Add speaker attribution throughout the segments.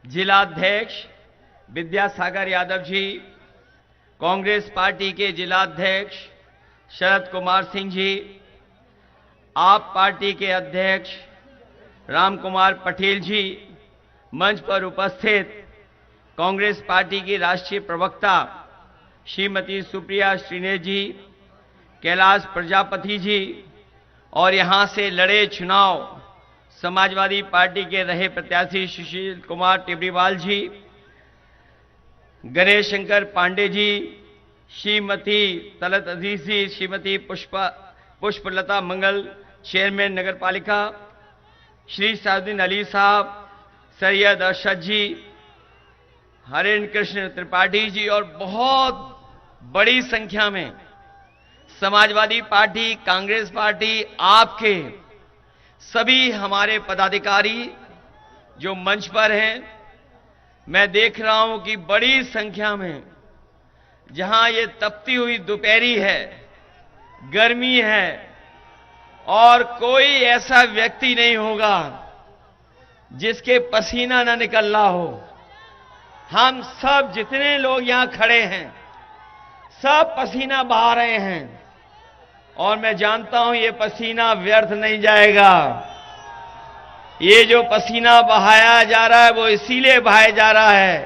Speaker 1: जिलाध्यक्ष विद्यासागर यादव जी, कांग्रेस पार्टी के जिलाध्यक्ष शरद कुमार सिंह जी, आप पार्टी के अध्यक्ष राम कुमार पटेल जी, मंच पर उपस्थित कांग्रेस पार्टी की राष्ट्रीय प्रवक्ता श्रीमती सुप्रिया श्रीनेश जी, कैलाश प्रजापति जी और यहां से लड़े चुनाव समाजवादी पार्टी के रहे प्रत्याशी सुशील कुमार टिब्रीवाल जी, गणेश शंकर पांडे जी, श्रीमती तलत अजीज जी, श्रीमती पुष्पलता मंगल, चेयरमैन नगर पालिका, श्री साउद्दीन अली साहब, सैयद अरशद जी, हरेंद्र कृष्ण त्रिपाठी जी और बहुत बड़ी संख्या में समाजवादी पार्टी, कांग्रेस पार्टी, आपके सभी हमारे पदाधिकारी जो मंच पर हैं, मैं देख रहा हूं कि बड़ी संख्या में, जहां ये तपती हुई दोपहरी है, गर्मी है और कोई ऐसा व्यक्ति नहीं होगा जिसके पसीना न निकल रहा हो। हम सब जितने लोग यहां खड़े हैं सब पसीना बहा रहे हैं और मैं जानता हूं ये पसीना व्यर्थ नहीं जाएगा। ये जो पसीना बहाया जा रहा है वो इसीलिए बहाया जा रहा है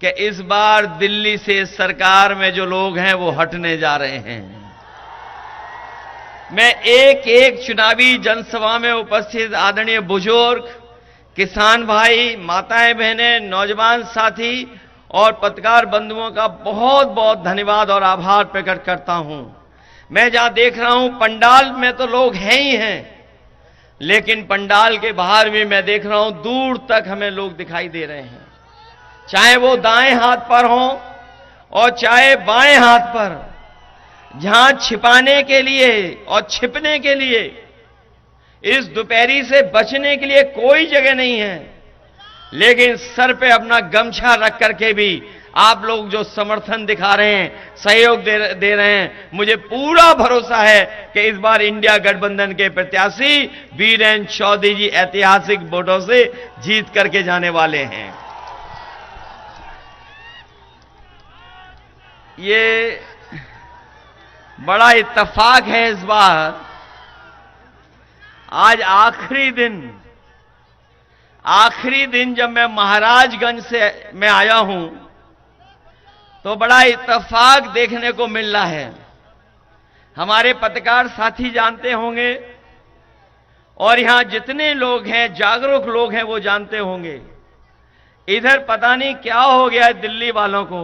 Speaker 1: कि इस बार दिल्ली से सरकार में जो लोग हैं वो हटने जा रहे हैं। मैं एक एक चुनावी जनसभा में उपस्थित आदरणीय बुजुर्ग, किसान भाई, माताएं बहनें, नौजवान साथी और पत्रकार बंधुओं का बहुत बहुत धन्यवाद और आभार प्रकट करता हूं। मैं जहां देख रहा हूं पंडाल में तो लोग हैं ही हैं, लेकिन पंडाल के बाहर भी मैं देख रहा हूं दूर तक हमें लोग दिखाई दे रहे हैं, चाहे वो दाएं हाथ पर हों और चाहे बाएं हाथ पर, जहां छिपाने के लिए और छिपने के लिए, इस दोपहरी से बचने के लिए कोई जगह नहीं है, लेकिन सर पे अपना गमछा रख करके भी आप लोग जो समर्थन दिखा रहे हैं, सहयोग दे रहे हैं, मुझे पूरा भरोसा है कि इस बार इंडिया गठबंधन के प्रत्याशी वीरेंद्र चौधरी जी ऐतिहासिक वोटों से जीत करके जाने वाले हैं। ये बड़ा इत्तेफाक है इस बार, आज आखिरी दिन जब मैं महाराजगंज से मैं आया हूं तो बड़ा इत्तेफाक देखने को मिल रहा है। हमारे पत्रकार साथी जानते होंगे और यहां जितने लोग हैं, जागरूक लोग हैं, वो जानते होंगे, इधर पता नहीं क्या हो गया है दिल्ली वालों को।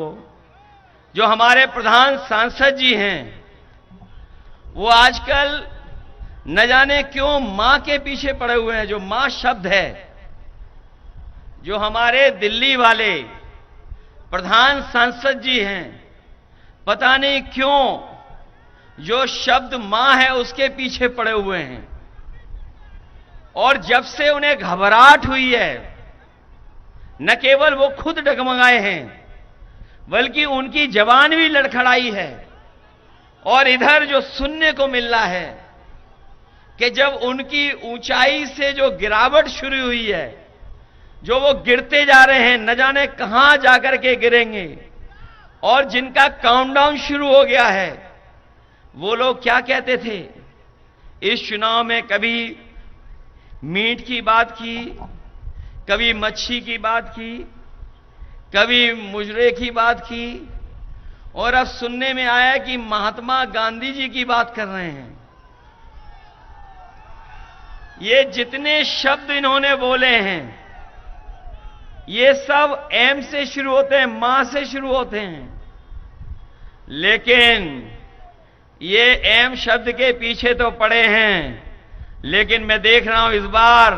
Speaker 1: जो हमारे प्रधान सांसद जी हैं वो आजकल न जाने क्यों मां के पीछे पड़े हुए हैं। जो मां शब्द है, जो हमारे दिल्ली वाले प्रधान सांसद जी हैं, पता नहीं क्यों जो शब्द मां है उसके पीछे पड़े हुए हैं। और जब से उन्हें घबराहट हुई है, न केवल वो खुद डगमगाए हैं बल्कि उनकी जबान भी लड़खड़ाई है। और इधर जो सुनने को मिल रहा है कि जब उनकी ऊंचाई से जो गिरावट शुरू हुई है, जो वो गिरते जा रहे हैं, न जाने कहां जाकर के गिरेंगे, और जिनका काउंटडाउन शुरू हो गया है, वो लोग क्या कहते थे इस चुनाव में, कभी मीट की बात की, कभी मच्छी की बात की, कभी मुजरे की बात की, और अब सुनने में आया कि महात्मा गांधी जी की बात कर रहे हैं। ये जितने शब्द इन्होंने बोले हैं ये सब एम से शुरू होते हैं, मां से शुरू होते हैं, लेकिन ये एम शब्द के पीछे तो पड़े हैं। लेकिन मैं देख रहा हूं इस बार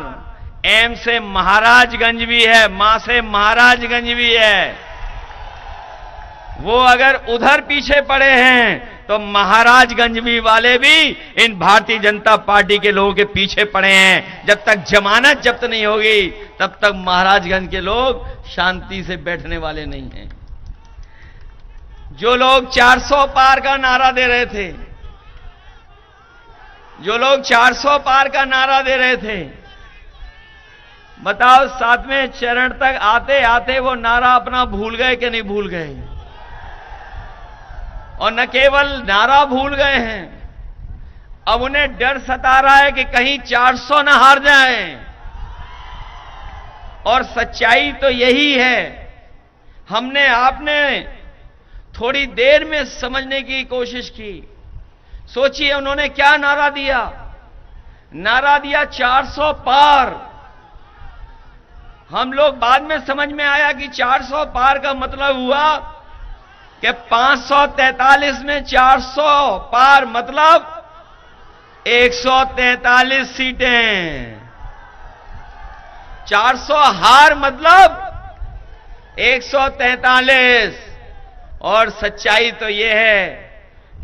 Speaker 1: एम से महाराजगंज भी है, मां से महाराजगंज भी है। वो अगर उधर पीछे पड़े हैं तो महाराजगंज भी वाले भी इन भारतीय जनता पार्टी के लोगों के पीछे पड़े हैं। जब तक जमानत जब्त नहीं होगी तब तक महाराजगंज के लोग शांति से बैठने वाले नहीं हैं। जो लोग 400 पार का नारा दे रहे थे, जो लोग 400 पार का नारा दे रहे थे, बताओ 7वें चरण तक आते आते वो नारा अपना भूल गए कि नहीं भूल गए? और न केवल नारा भूल गए हैं, अब उन्हें डर सता रहा है कि कहीं 400 न हार जाएं। और सच्चाई तो यही है। हमने आपने थोड़ी देर में समझने की कोशिश की। सोचिए उन्होंने क्या नारा दिया? नारा दिया 400 पार। हम लोग बाद में समझ में आया कि 400 पार का मतलब हुआ कि 543 में 400 पार मतलब 143 सीटें। 400 हार मतलब 143। और सच्चाई तो यह है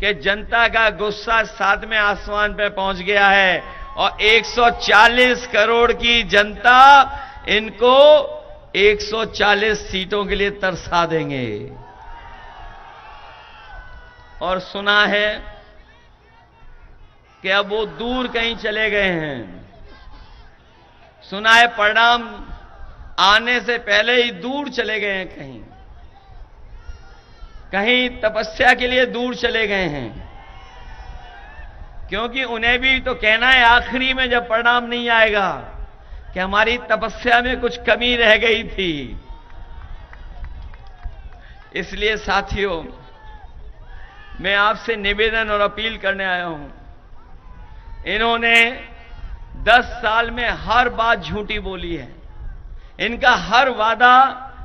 Speaker 1: कि जनता का गुस्सा 7वें आसमान पे पहुंच गया है और 140 करोड़ की जनता इनको 140 सीटों के लिए तरसा देंगे। और सुना है कि अब वो दूर कहीं चले गए हैं। सुना है परिणाम आने से पहले ही दूर चले गए हैं, कहीं कहीं तपस्या के लिए दूर चले गए हैं। क्योंकि उन्हें भी तो कहना है आखिरी में जब परिणाम नहीं आएगा कि हमारी तपस्या में कुछ कमी रह गई थी। इसलिए साथियों, मैं आपसे निवेदन और अपील करने आया हूं। इन्होंने 10 साल में हर बात झूठी बोली है। इनका हर वादा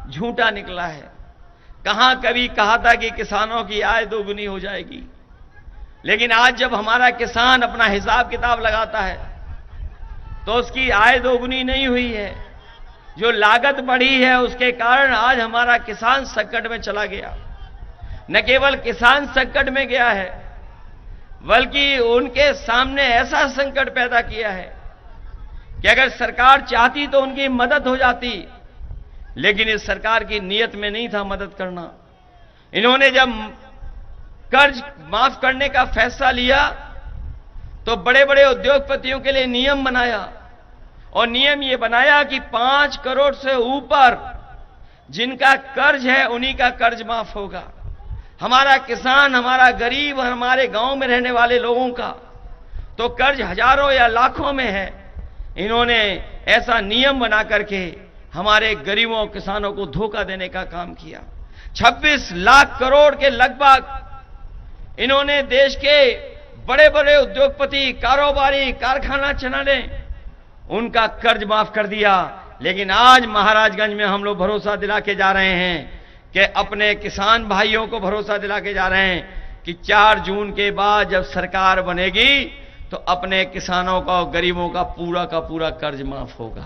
Speaker 1: झूठा निकला है। कहां कभी कहा था कि किसानों की आय दोगुनी हो जाएगी, लेकिन आज जब हमारा किसान अपना हिसाब किताब लगाता है तो उसकी आय दोगुनी नहीं हुई है। जो लागत बढ़ी है उसके कारण आज हमारा किसान संकट में चला गया। न केवल किसान संकट में गया है, बल्कि उनके सामने ऐसा संकट पैदा किया है कि अगर सरकार चाहती तो उनकी मदद हो जाती, लेकिन इस सरकार की नीयत में नहीं था मदद करना। इन्होंने जब कर्ज माफ करने का फैसला लिया तो बड़े बड़े उद्योगपतियों के लिए नियम बनाया और नियम यह बनाया कि 5 करोड़ से ऊपर जिनका कर्ज है उन्हीं का कर्ज माफ होगा। हमारा किसान, हमारा गरीब, हमारे गांव में रहने वाले लोगों का तो कर्ज हजारों या लाखों में है। इन्होंने ऐसा नियम बना करके हमारे गरीबों किसानों को धोखा देने का काम किया। 26 लाख करोड़ के लगभग इन्होंने देश के बड़े बड़े उद्योगपति, कारोबारी, कारखाना चलाने उनका कर्ज माफ कर दिया। लेकिन आज महाराजगंज में हम लोग भरोसा दिला के जा रहे हैं कि अपने किसान भाइयों को भरोसा दिला के जा रहे हैं कि 4 जून के बाद जब सरकार बनेगी तो अपने किसानों का और गरीबों का पूरा कर्ज माफ होगा।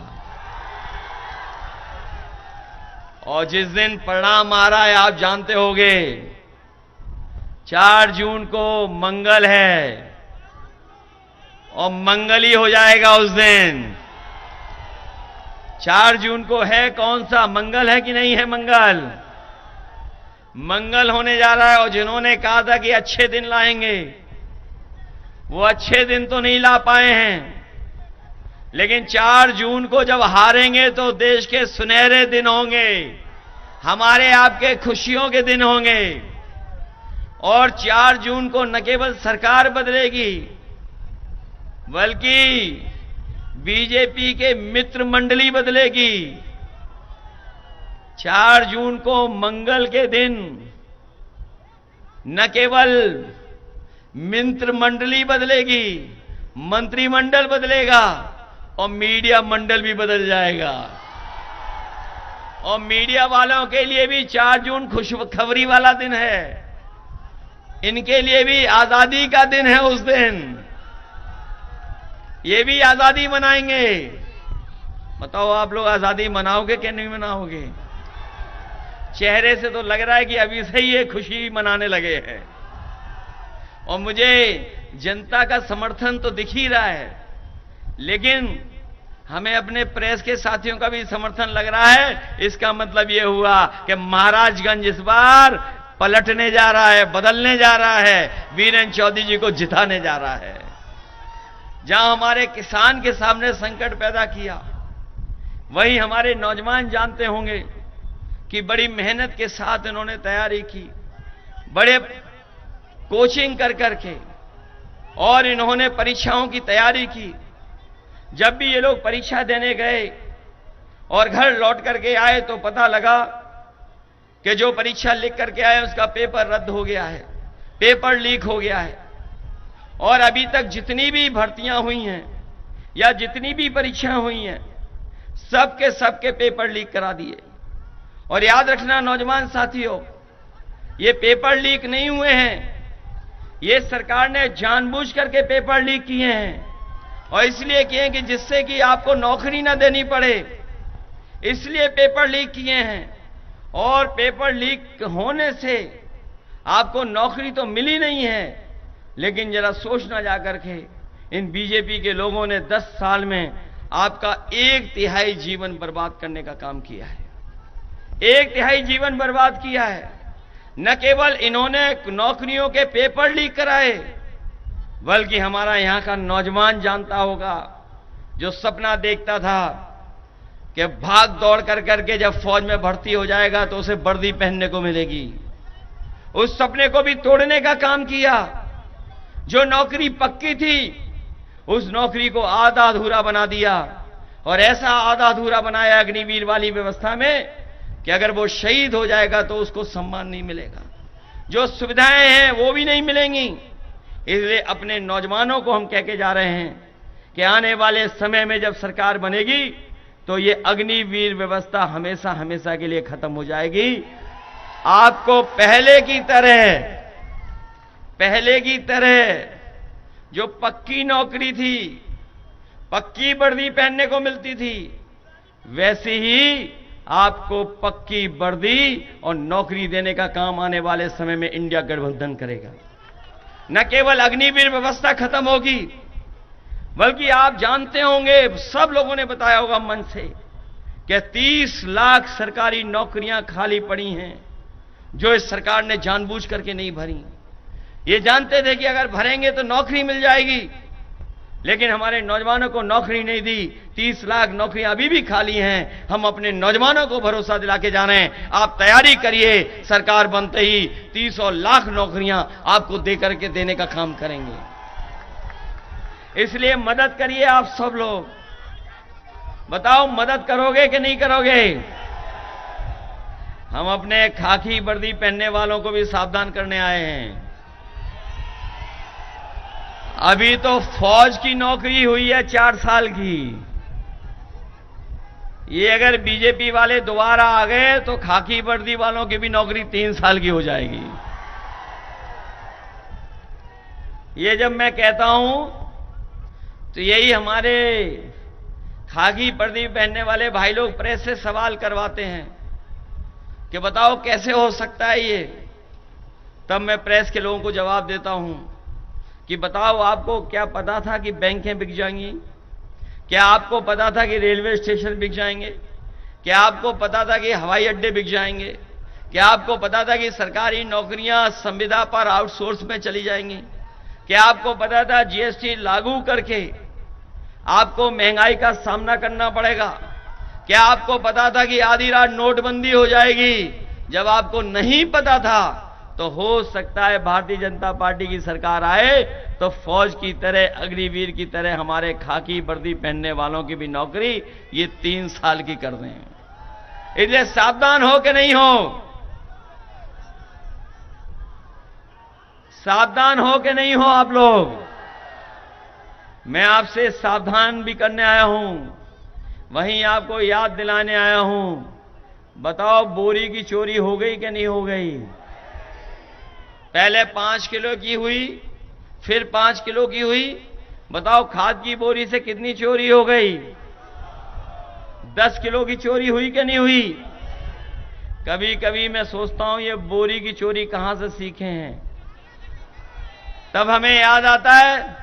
Speaker 1: और जिस दिन परिणाम आ रहा है आप जानते होंगे, 4 जून को मंगल है और मंगल ही हो जाएगा उस दिन। 4 जून को है कौन सा मंगल है कि नहीं है? मंगल होने जा रहा है। और जिन्होंने कहा था कि अच्छे दिन लाएंगे, वो अच्छे दिन तो नहीं ला पाए हैं। लेकिन 4 जून को जब हारेंगे तो देश के सुनहरे दिन होंगे, हमारे आपके खुशियों के दिन होंगे। और 4 जून को न केवल सरकार बदलेगी, बल्कि बीजेपी के मित्र मंडली बदलेगी। 4 जून को मंगल के दिन न केवल मित्र मंडली बदलेगी, मंत्रिमंडल बदलेगा और मीडिया मंडल भी बदल जाएगा। और मीडिया वालों के लिए भी 4 जून खुशखबरी वाला दिन है। इनके लिए भी आजादी का दिन है। उस दिन ये भी आजादी मनाएंगे। बताओ आप लोग आजादी मनाओगे कि नहीं मनाओगे? चेहरे से तो लग रहा है कि अभी से ही ये खुशी मनाने लगे हैं। और मुझे जनता का समर्थन तो दिख ही रहा है, लेकिन हमें अपने प्रेस के साथियों का भी समर्थन लग रहा है। इसका मतलब यह हुआ कि महाराजगंज इस बार पलटने जा रहा है, बदलने जा रहा है, वीरेंद्र चौधरी जी को जिताने जा रहा है। जहां हमारे किसान के सामने संकट पैदा किया, वही हमारे नौजवान जानते होंगे कि बड़ी मेहनत के साथ इन्होंने तैयारी की, बड़े कोचिंग कर करके, और इन्होंने परीक्षाओं की तैयारी की। जब भी ये लोग परीक्षा देने गए और घर लौट करके आए तो पता लगा कि जो परीक्षा लिख करके आए उसका पेपर रद्द हो गया है, पेपर लीक हो गया है। और अभी तक जितनी भी भर्तियां हुई हैं या जितनी भी परीक्षाएं हुई हैं, सबके पेपर लीक करा दिए। और याद रखना नौजवान साथियों, ये पेपर लीक नहीं हुए हैं, ये सरकार ने जानबूझ करके पेपर लीक किए हैं, और इसलिए किए कि जिससे कि आपको नौकरी ना देनी पड़े, इसलिए पेपर लीक किए हैं। और पेपर लीक होने से आपको नौकरी तो मिली नहीं है, लेकिन जरा सोचना जाकर के इन बीजेपी के लोगों ने 10 साल में आपका 1/3 जीवन बर्बाद करने का काम किया है। 1/3 जीवन बर्बाद किया है। न केवल इन्होंने नौकरियों के पेपर लीक कराए, बल्कि हमारा यहां का नौजवान जानता होगा, जो सपना देखता था कि भाग दौड़ कर करके जब फौज में भर्ती हो जाएगा तो उसे वर्दी पहनने को मिलेगी, उस सपने को भी तोड़ने का काम किया। जो नौकरी पक्की थी, उस नौकरी को आधा अधूरा बना दिया, और ऐसा आधा अधूरा बनाया अग्निवीर वाली व्यवस्था में कि अगर वो शहीद हो जाएगा तो उसको सम्मान नहीं मिलेगा, जो सुविधाएं हैं वो भी नहीं मिलेंगी। इसलिए अपने नौजवानों को हम कह के जा रहे हैं कि आने वाले समय में जब सरकार बनेगी तो ये अग्निवीर व्यवस्था हमेशा हमेशा के लिए खत्म हो जाएगी। आपको पहले की तरह जो पक्की नौकरी थी, पक्की वर्दी पहनने को मिलती थी, वैसी ही आपको पक्की वर्दी और नौकरी देने का काम आने वाले समय में इंडिया गठबंधन करेगा। न केवल अग्निवीर व्यवस्था खत्म होगी, बल्कि आप जानते होंगे, सब लोगों ने बताया होगा मन से, कि 30 लाख सरकारी नौकरियां खाली पड़ी हैं, जो इस सरकार ने जानबूझ करके नहीं भरी। ये जानते थे कि अगर भरेंगे तो नौकरी मिल जाएगी, लेकिन हमारे नौजवानों को नौकरी नहीं दी। 30 लाख नौकरियां अभी भी खाली हैं। हम अपने नौजवानों को भरोसा दिला के जा रहे हैं, आप तैयारी करिए, सरकार बनते ही 30 लाख नौकरियां आपको दे करके देने का काम करेंगे। इसलिए मदद करिए आप सब लोग। बताओ, मदद करोगे कि नहीं करोगे? हम अपने खाकी वर्दी पहनने वालों को भी सावधान करने आए हैं। अभी तो फौज की नौकरी हुई है 4 साल की, ये अगर बीजेपी वाले दोबारा आ गए तो खाकी वर्दी वालों की भी नौकरी 3 साल की हो जाएगी। ये जब मैं कहता हूं तो यही हमारे खाकी वर्दी पहनने वाले भाई लोग प्रेस से सवाल करवाते हैं कि बताओ कैसे हो सकता है ये। तब मैं प्रेस के लोगों को जवाब देता हूं कि बताओ, आपको क्या पता था कि बैंकें बिक जाएंगी? क्या आपको पता था कि रेलवे स्टेशन बिक जाएंगे? क्या आपको पता था कि हवाई अड्डे बिक जाएंगे? क्या आपको पता था कि सरकारी नौकरियां संविदा पर आउटसोर्स में चली जाएंगी? क्या आपको पता था जीएसटी लागू करके आपको महंगाई का सामना करना पड़ेगा? क्या आपको पता था कि आधी रात नोटबंदी हो जाएगी? जब आपको नहीं पता था तो हो सकता है भारतीय जनता पार्टी की सरकार आए तो फौज की तरह, अग्निवीर की तरह हमारे खाकी वर्दी पहनने वालों की भी नौकरी ये 3 साल की कर दें। इसलिए सावधान हो कि नहीं हो? सावधान हो कि नहीं हो आप लोग? मैं आपसे सावधान भी करने आया हूं, वहीं आपको याद दिलाने आया हूं। बताओ, बोरी की चोरी हो गई कि नहीं हो गई? पहले 5 किलो की हुई, फिर 5 किलो की हुई। बताओ, खाद की बोरी से कितनी चोरी हो गई? 10 किलो की चोरी हुई कि नहीं हुई? कभी कभी मैं सोचता हूं ये बोरी की चोरी कहां से सीखे हैं। तब हमें याद आता है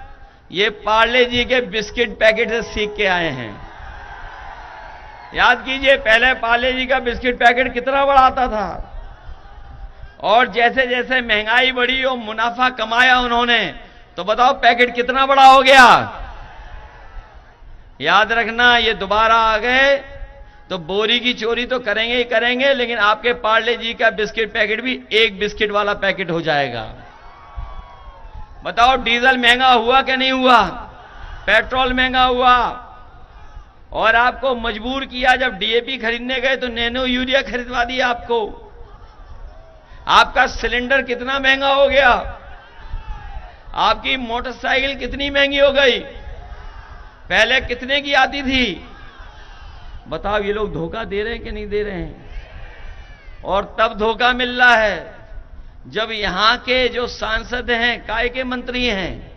Speaker 1: ये पार्ले जी के बिस्किट पैकेट से सीख के आए हैं। याद कीजिए, पहले पार्ले जी का बिस्किट पैकेट कितना बड़ा आता था, और जैसे जैसे महंगाई बढ़ी और मुनाफा कमाया उन्होंने, तो बताओ पैकेट कितना बड़ा हो गया। याद रखना, ये दोबारा आ गए तो बोरी की चोरी तो करेंगे ही करेंगे, लेकिन आपके पार्ले जी का बिस्किट पैकेट भी एक बिस्किट वाला पैकेट हो जाएगा। बताओ, डीजल महंगा हुआ कि नहीं हुआ? पेट्रोल महंगा हुआ। और आपको मजबूर किया, जब डीएपी खरीदने गए तो नैनो यूरिया खरीदवा दिया आपको। आपका सिलेंडर कितना महंगा हो गया, आपकी मोटरसाइकिल कितनी महंगी हो गई। पहले कितने की आती थी? बताओ, ये लोग धोखा दे रहे हैं कि नहीं दे रहे हैं? और तब धोखा मिल रहा है जब यहां के जो सांसद हैं, काय के मंत्री हैं,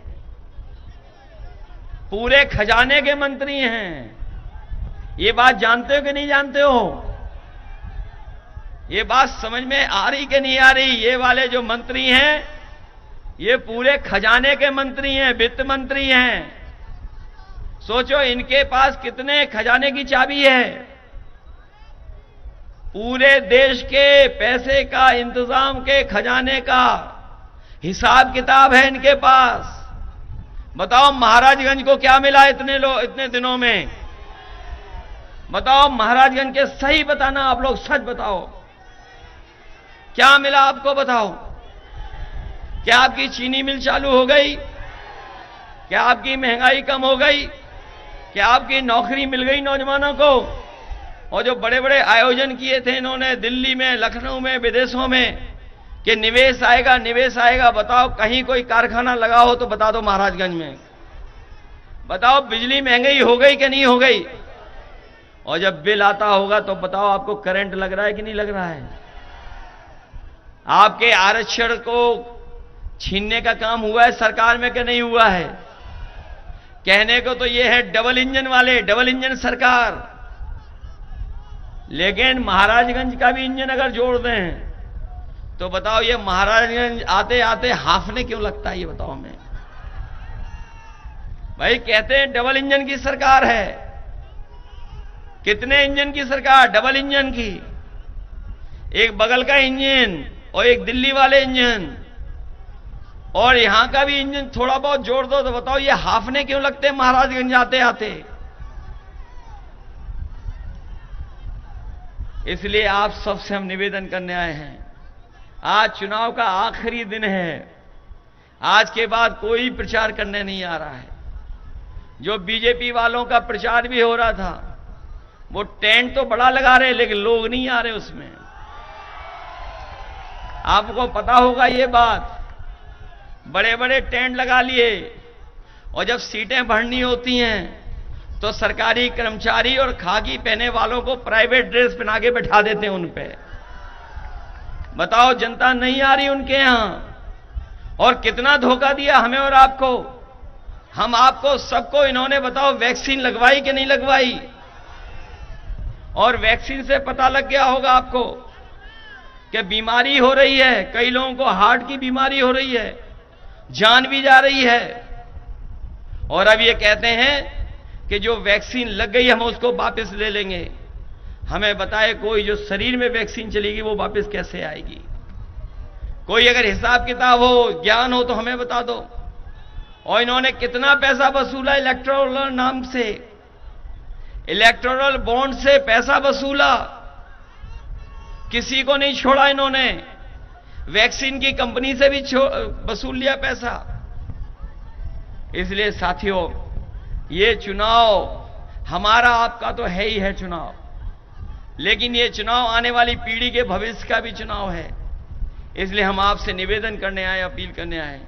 Speaker 1: पूरे खजाने के मंत्री हैं। ये बात जानते हो कि नहीं जानते हो? ये बात समझ में आ रही कि नहीं आ रही? ये वाले जो मंत्री हैं, ये पूरे खजाने के मंत्री हैं, वित्त मंत्री हैं। सोचो, इनके पास कितने खजाने की चाबी है। पूरे देश के पैसे का इंतजाम के खजाने का हिसाब किताब है इनके पास। बताओ, महाराजगंज को क्या मिला इतने दिनों में? बताओ, महाराजगंज के सही बताना, आप लोग सच बताओ, क्या मिला आपको? बताओ, क्या आपकी चीनी मिल चालू हो गई? क्या आपकी महंगाई कम हो गई? क्या आपकी नौकरी मिल गई नौजवानों को? और जो बड़े बड़े आयोजन किए थे इन्होंने दिल्ली में, लखनऊ में, विदेशों में, कि निवेश आएगा, निवेश आएगा, बताओ कहीं कोई कारखाना लगा हो तो बता दो महाराजगंज में। बताओ, बिजली महंगी हो गई कि नहीं हो गई? और जब बिल आता होगा तो बताओ, आपको करंट लग रहा है कि नहीं लग रहा है? आपके आरक्षण को छीनने का काम हुआ है सरकार में कि नहीं हुआ है? कहने को तो ये है डबल इंजन वाले, डबल इंजन सरकार, लेकिन महाराजगंज का भी इंजन अगर जोड़ दें तो बताओ, ये महाराजगंज आते आते हाफने क्यों लगता है? ये बताओ हमें भाई। कहते हैं डबल इंजन की सरकार है। कितने इंजन की सरकार? डबल इंजन की। एक बगल का इंजन और एक दिल्ली वाले इंजन, और यहां का भी इंजन थोड़ा बहुत जोड़ दो तो बताओ, ये हाफने क्यों लगते हैं महाराजगंज आते आते? इसलिए आप सबसे हम निवेदन करने आए हैं, आज चुनाव का आखिरी दिन है। आज के बाद कोई प्रचार करने नहीं आ रहा है। जो बीजेपी वालों का प्रचार भी हो रहा था, वो टेंट तो बड़ा लगा रहे, लेकिन लोग नहीं आ रहे उसमें। आपको पता होगा ये बात, बड़े बड़े टेंट लगा लिए, और जब सीटें भरनी होती हैं तो सरकारी कर्मचारी और खाकी पहने वालों को प्राइवेट ड्रेस पहना के बैठा देते हैं उन पे। बताओ, जनता नहीं आ रही उनके यहां। और कितना धोखा दिया हमें और आपको। हम आपको सबको इन्होंने, बताओ, वैक्सीन लगवाई कि नहीं लगवाई? और वैक्सीन से पता लग गया होगा आपको कि बीमारी हो रही है, कई लोगों को हार्ट की बीमारी हो रही है, जान भी जा रही है। और अब ये कहते हैं कि जो वैक्सीन लग गई हम उसको वापस ले लेंगे। हमें बताए कोई, जो शरीर में वैक्सीन चलेगी वो वापस कैसे आएगी? कोई अगर हिसाब किताब हो, ज्ञान हो तो हमें बता दो। और इन्होंने कितना पैसा वसूला इलेक्टोरल नाम से, इलेक्टोरल बॉन्ड से पैसा वसूला, किसी को नहीं छोड़ा इन्होंने। वैक्सीन की कंपनी से भी वसूल लिया पैसा। इसलिए साथियों, ये चुनाव हमारा आपका तो है ही है चुनाव, लेकिन ये चुनाव आने वाली पीढ़ी के भविष्य का भी चुनाव है। इसलिए हम आपसे निवेदन करने आए, अपील करने आए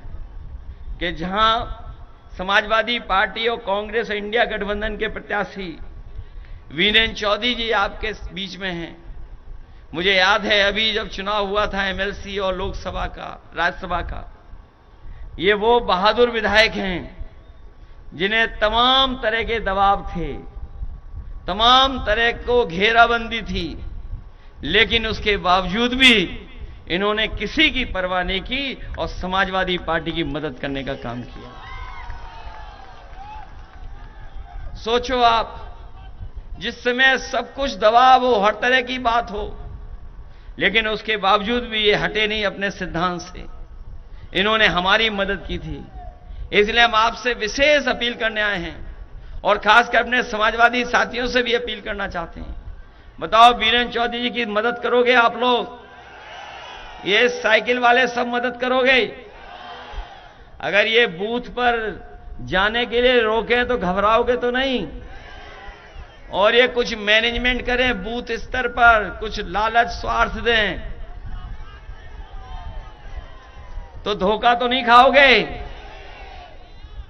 Speaker 1: कि जहां समाजवादी पार्टी और कांग्रेस और इंडिया गठबंधन के प्रत्याशी वीरेंद्र चौधरी जी आपके बीच में हैं। मुझे याद है अभी जब चुनाव हुआ था एमएलसी और लोकसभा का, राज्यसभा का, ये वो बहादुर विधायक हैं जिन्हें तमाम तरह के दबाव थे, तमाम तरह को घेराबंदी थी, लेकिन उसके बावजूद भी इन्होंने किसी की परवाह नहीं की और समाजवादी पार्टी की मदद करने का काम किया। सोचो आप, जिस समय सब कुछ दबाव हो, हर तरह की बात हो, लेकिन उसके बावजूद भी ये हटे नहीं अपने सिद्धांत से। इन्होंने हमारी मदद की थी। इसलिए हम आपसे विशेष अपील करने आए हैं और खासकर अपने समाजवादी साथियों से भी अपील करना चाहते हैं। बताओ बीरेन चौधरी जी की मदद करोगे आप लोग? ये साइकिल वाले सब मदद करोगे? अगर ये बूथ पर जाने के लिए रोके तो घबराओगे तो नहीं? और ये कुछ मैनेजमेंट करें बूथ स्तर पर, कुछ लालच स्वार्थ दें, तो धोखा तो नहीं खाओगे?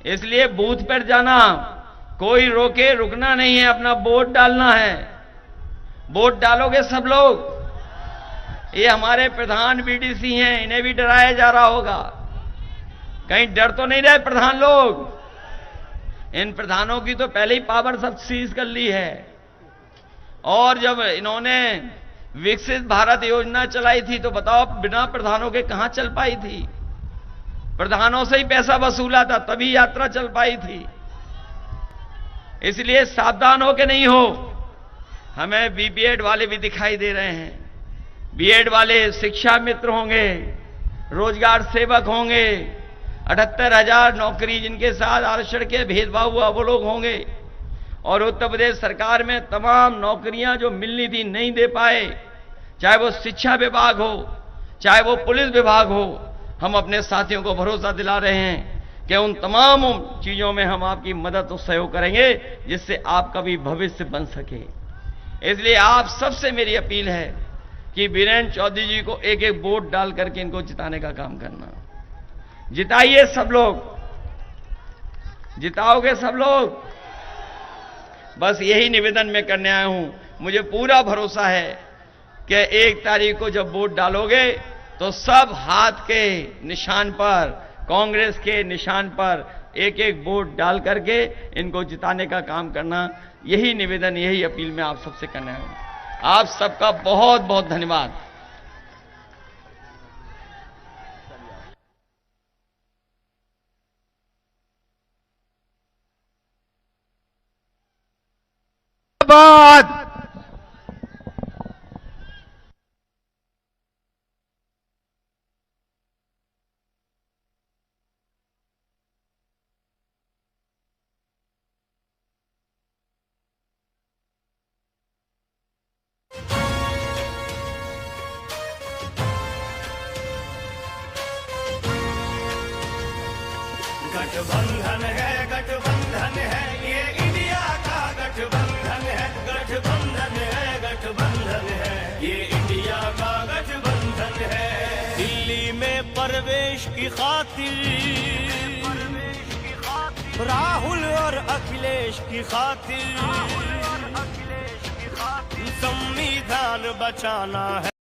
Speaker 1: इसलिए बूथ पर जाना, कोई रोके रुकना नहीं है, अपना वोट डालना है। वोट डालोगे सब लोग? ये हमारे प्रधान बीडीसी हैं, इन्हें भी डराया जा रहा होगा। कहीं डर तो नहीं रहे प्रधान लोग? इन प्रधानों की तो पहले ही पावर सब सीज कर ली है। और जब इन्होंने विकसित भारत योजना चलाई थी तो बताओ बिना प्रधानों के कहां चल पाई थी? प्रधानों से ही पैसा वसूला था तभी यात्रा चल पाई थी। इसलिए सावधान हो के नहीं हो। हमें बीपीएड वाले भी दिखाई दे रहे हैं, बीएड वाले शिक्षा मित्र होंगे, रोजगार सेवक होंगे, 78,000 नौकरी जिनके साथ आरक्षण के भेदभाव हुआ वो लोग होंगे। और उत्तर प्रदेश सरकार में तमाम नौकरियां जो मिलनी थी नहीं दे पाए, चाहे वो शिक्षा विभाग हो, चाहे वो पुलिस विभाग हो। हम अपने साथियों को भरोसा दिला रहे हैं कि उन तमाम चीजों में हम आपकी मदद और सहयोग करेंगे जिससे आपका भी भविष्य बन सके। इसलिए आप सबसे मेरी अपील है कि बीरेन चौधरी जी को एक एक वोट डाल करके इनको जिताने का काम करना। जिताइए सब लोग, जिताओगे सब लोग? बस यही निवेदन मैं करने आया हूं। मुझे पूरा भरोसा है कि 1 तारीख को जब वोट डालोगे तो सब हाथ के निशान पर, कांग्रेस के निशान पर एक एक वोट डाल करके इनको जिताने का काम करना। यही निवेदन, यही अपील मैं आप सबसे करने आया हूं। आप सबका बहुत बहुत धन्यवाद।
Speaker 2: गठबंधन है, ये इंडिया का गठबंधन है। गठबंधन है, ये इंडिया का गठबंधन है। दिल्ली में प्रवेश की खातिर, राहुल और अखिलेश की खातिर संविधान बचाना है।